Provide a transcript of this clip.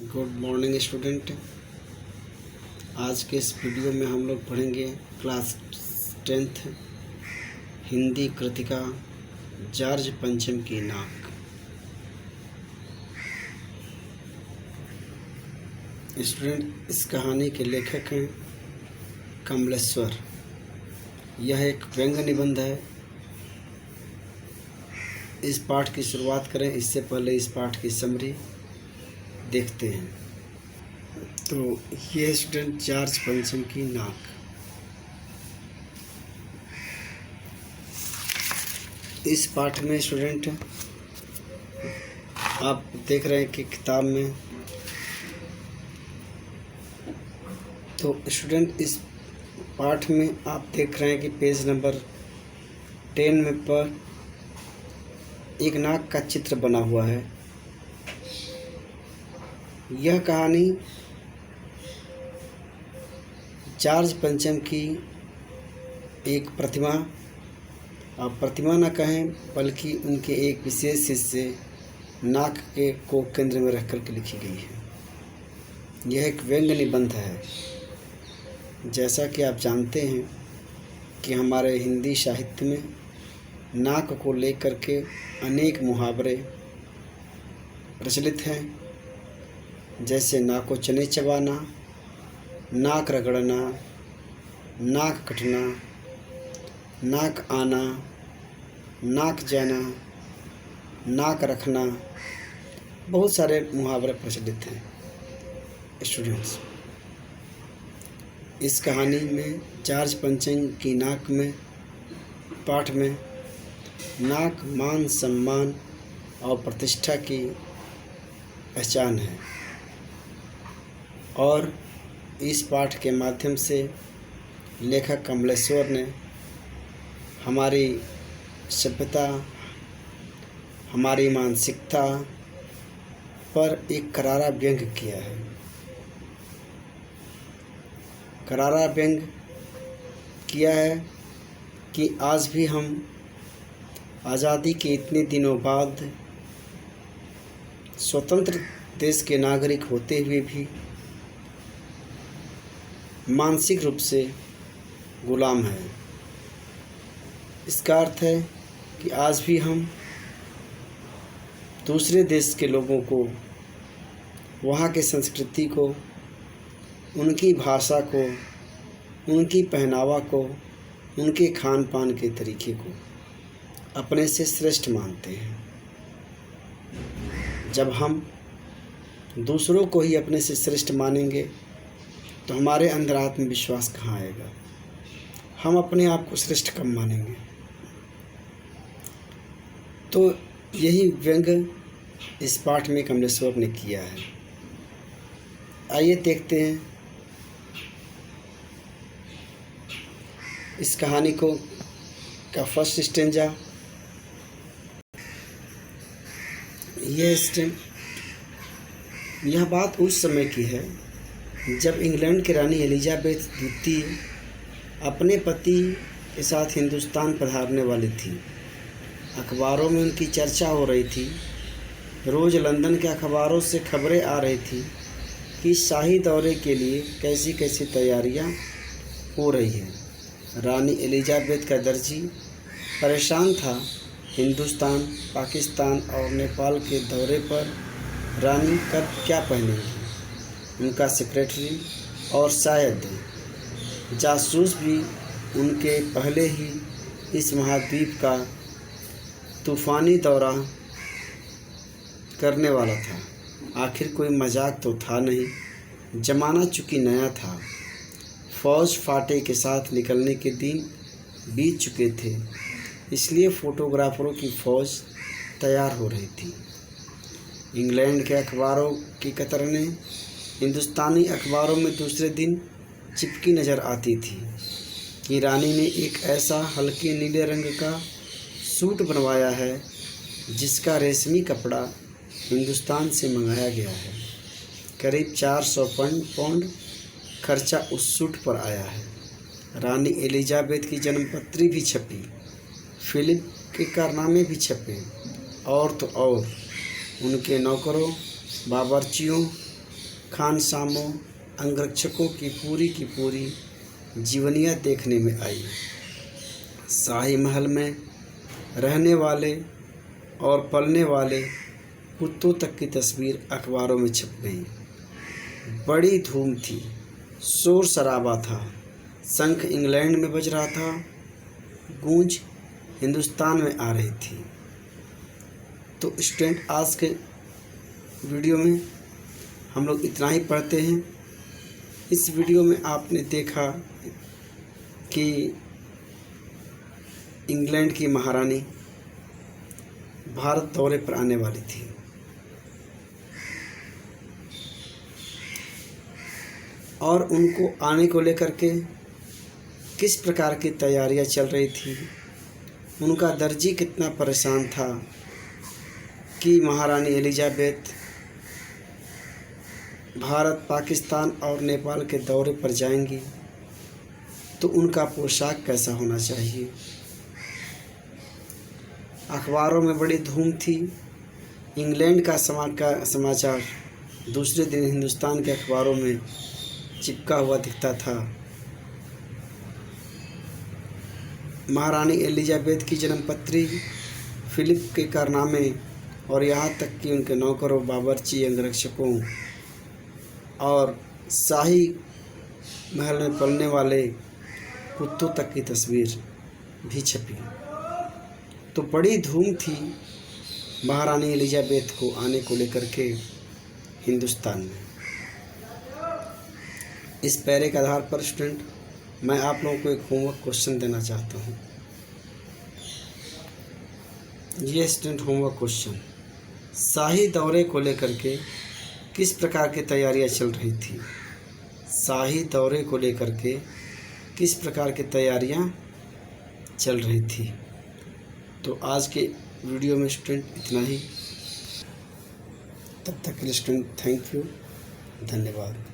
Good morning student. आज के इस वीडियो में हम लोग पढ़ेंगे class 10th Hindi Kritika George पंचम की नाक। स्टूडेंट, इस कहानी के लेखक हैं कमलेश्वर। यह एक व्यंग्य निबंध है। इस पाठ की शुरुआत करें इससे पहले इस पाठ की समरी देखते हैं। तो ये स्टूडेंट जॉर्ज पंचम की नाक। इस पाठ में स्टूडेंट आप देख रहे हैं कि किताब में, तो स्टूडेंट इस पाठ में आप देख रहे हैं कि पेज नंबर 10 में पर एक नाक का चित्र बना हुआ है। यह कहानी जॉर्ज पंचम की एक प्रतिमा, आप प्रतिमा न कहें बल्कि उनके एक विशेष हिस्से नाक के को केंद्र में रख कर के लिखी गई है। यह एक व्यंग्य निबंध है। जैसा कि आप जानते हैं कि हमारे हिंदी साहित्य में नाक को लेकर के अनेक मुहावरे प्रचलित हैं, जैसे नाको चने चबाना, नाक रगड़ना, नाक कटना, नाक आना, नाक जाना, नाक रखना। बहुत सारे मुहावरे प्रचलित हैं। स्टूडेंट्स, इस कहानी में जॉर्ज पंचम की नाक में पाठ में नाक मान सम्मान और प्रतिष्ठा की पहचान है, और इस पाठ के माध्यम से लेखक कमलेश्वर ने हमारी सभ्यता, हमारी मानसिकता पर एक करारा व्यंग्य किया है। करारा व्यंग्य किया है कि आज भी हम आज़ादी के इतने दिनों बाद स्वतंत्र देश के नागरिक होते हुए भी मानसिक रूप से गुलाम है। इसका अर्थ है कि आज भी हम दूसरे देश के लोगों को, वहाँ के संस्कृति को, उनकी भाषा को, उनकी पहनावा को, उनके खान पान के तरीके को अपने से श्रेष्ठ मानते हैं। जब हम दूसरों को ही अपने से श्रेष्ठ मानेंगे तो हमारे अंदर आत्मविश्वास कहाँ आएगा? हम अपने आप को श्रेष्ठ कम मानेंगे। तो यही व्यंग्य इस पाठ में कमलेश्वर ने किया है। आइए देखते हैं इस कहानी को का फर्स्ट स्टेंजा। यह बात उस समय की है जब इंग्लैंड की रानी एलिजाबेथ द्वितीय अपने पति के साथ हिंदुस्तान पधारने वाली थी। अखबारों में उनकी चर्चा हो रही थी। रोज़ लंदन के अखबारों से खबरें आ रही थी कि शाही दौरे के लिए कैसी कैसी तैयारियां हो रही हैं। रानी एलिजाबेथ का दर्जी परेशान था। हिंदुस्तान, पाकिस्तान और नेपाल के दौरे पर रानी कब क्या पहनेंगी? उनका सेक्रेटरी और शायद जासूस भी उनके पहले ही इस महाद्वीप का तूफ़ानी दौरा करने वाला था। आखिर कोई मजाक तो था नहीं। ज़माना चूँकि नया था, फ़ौज फाटे के साथ निकलने के दिन बीत चुके थे, इसलिए फ़ोटोग्राफ़रों की फ़ौज तैयार हो रही थी। इंग्लैंड के अखबारों की कतरने हिंदुस्तानी अखबारों में दूसरे दिन चिपकी नज़र आती थी कि रानी ने एक ऐसा हल्के नीले रंग का सूट बनवाया है जिसका रेशमी कपड़ा हिंदुस्तान से मंगाया गया है। करीब 400 पाउंड खर्चा उस सूट पर आया है। रानी एलिजाबेथ की जन्मपत्री भी छपी, फिल्म के कारनामे भी छपे, और तो और उनके नौकरों, बावर्चियों खानसामों अंगरक्षकों की पूरी जीवनिया देखने में आई। शाही महल में रहने वाले और पलने वाले कुत्तों तक की तस्वीर अखबारों में छप गई। बड़ी धूम थी, शोर शराबा था। शंख इंग्लैंड में बज रहा था, गूंज हिंदुस्तान में आ रही थी। तो स्टूडेंट, आज के वीडियो में हम लोग इतना ही पढ़ते हैं। इस वीडियो में आपने देखा कि इंग्लैंड की महारानी भारत दौरे पर आने वाली थी। और उनको आने को लेकर के किस प्रकार की तैयारियां चल रही थी। उनका दर्जी कितना परेशान था कि महारानी एलिजाबेथ भारत, पाकिस्तान और नेपाल के दौरे पर जाएंगी, तो उनका पोशाक कैसा होना चाहिए। अखबारों में बड़ी धूम थी। इंग्लैंड का समाचार दूसरे दिन हिंदुस्तान के अखबारों में चिपका हुआ दिखता था। महारानी एलिजाबेथ की जन्मपत्री, फिलिप के कारनामे और यहाँ तक कि उनके नौकरों, बावर्ची, अंगरक्षकों और शाही महल में पलने वाले कुत्तों तक की तस्वीर भी छपी। तो बड़ी धूम थी महारानी एलिजाबेथ को आने को लेकर के हिंदुस्तान में। इस पैरे के आधार पर स्टूडेंट, मैं आप लोगों को एक होमवर्क क्वेश्चन देना चाहता हूँ। ये स्टूडेंट होमवर्क क्वेश्चन, शाही दौरे को लेकर के किस प्रकार की तैयारियां चल रही थी। शाही दौरे को लेकर के किस प्रकार की तैयारियां चल रही थी। तो आज के वीडियो में स्टूडेंट इतना ही। तब तक के लिए स्टूडेंट थैंक यू, धन्यवाद।